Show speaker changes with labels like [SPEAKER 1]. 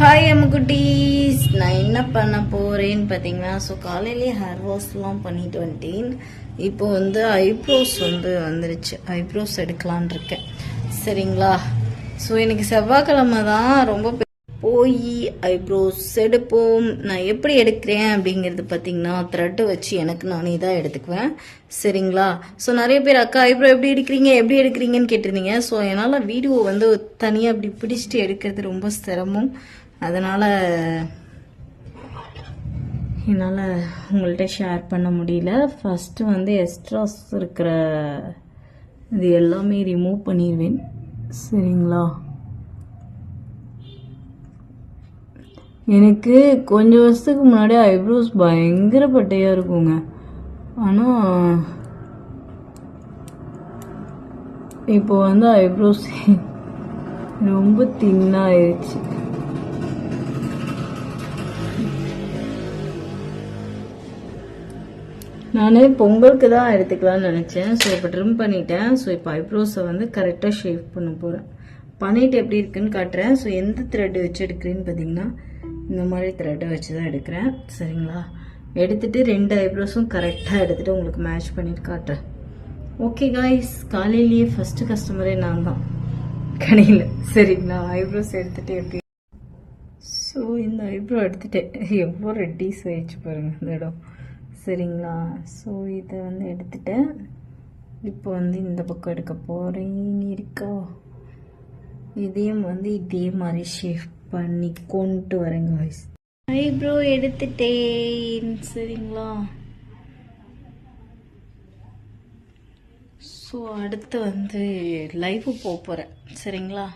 [SPEAKER 1] Hi அம்முக்குட்டீஸ், நான் என்ன பண்ண போகிறேன்னு பார்த்தீங்கன்னா, ஸோ காலையிலேயே ஹேர் வாஷ்லாம் பண்ணிட்டு வந்துட்டேன். இப்போ வந்து ஐப்ரோஸ் வந்துருச்சு. ஐப்ரோஸ் எடுக்கலான் இருக்கேன். சரிங்களா? ஸோ எனக்கு செவ்வாய்க்கிழமை தான் ரொம்ப போய் ஐப்ரோஸ் எடுப்போம். நான் எப்படி எடுக்கிறேன் அப்படிங்கிறது பார்த்தீங்கன்னா, த்ரெட்டு வச்சு எனக்கு நானே தான் எடுத்துக்குவேன். சரிங்களா? ஸோ நிறைய பேர் அக்கா ஐப்ரோ எப்படி எடுக்கிறீங்கன்னு கேட்டிருந்தீங்க. ஸோ என்னால் வீடியோ வந்து தனியாக அப்படி பிடிச்சிட்டு எடுக்கிறது ரொம்ப சிரமம். அதனால் என்னால் உங்கள்கிட்ட ஷேர் பண்ண முடியல. ஃபஸ்ட்டு வந்து எக்ஸ்ட்ராஸ் இருக்கிற இது எல்லாமே ரிமூவ் பண்ணிடுவேன். சரிங்களா? எனக்கு கொஞ்சம் வருஷத்துக்கு முன்னாடி ஐப்ரோஸ் பயங்கர பட்டையாக இருக்குங்க. ஆனால் இப்போ வந்து ஐப்ரோஸ் ரொம்ப தின்னாயிருச்சு. நான் பொங்கலுக்கு தான் எடுத்துக்கலாம்னு நினச்சேன். ஸோ இப்போ ட்ரிம் பண்ணிட்டேன். ஸோ இப்போ ஐப்ரோஸை வந்து கரெக்டாக ஷேவ் பண்ண போகிறேன். பண்ணிவிட்டு எப்படி இருக்குன்னு காட்டுறேன். ஸோ எந்த த்ரெட் வச்சு எடுக்கிறேன்னு பார்த்தீங்கன்னா, இந்த மாதிரி த்ரெட்டை வச்சு தான் எடுக்கிறேன். சரிங்களா? எடுத்துகிட்டு 2 ஐப்ரோஸும் கரெக்டாக எடுத்துகிட்டு உங்களுக்கு மேட்ச் பண்ணிட்டு காட்டுறேன். ஓகே காய்ஸ், காலையிலேயே ஃபஸ்ட்டு கஸ்டமரே நான் தான் கடையில். சரிங்களா? ஐப்ரோஸ் எடுத்துகிட்டு எப்படி ஸோ இந்த ஐப்ரோ எடுத்துகிட்டேன். எவ்வளோ ரெட்டிஸ் ஆயிடுச்சு பாருங்கள் இந்த இடம். சரிங்களா? ஸோ இதை வந்து எடுத்துட்டேன். இப்போ வந்து இந்த பக்கம் எடுக்க போகிறேன். இருக்கா? இதையும் வந்து இதே மாதிரி ஷேவ் பண்ணி கொண்டு வரேங்க வாய்ஸ். ஐப்ரோ எடுத்துட்டேன். சரிங்களா? ஸோ அடுத்து வந்து லைவ் போக போகிறேன். சரிங்களா?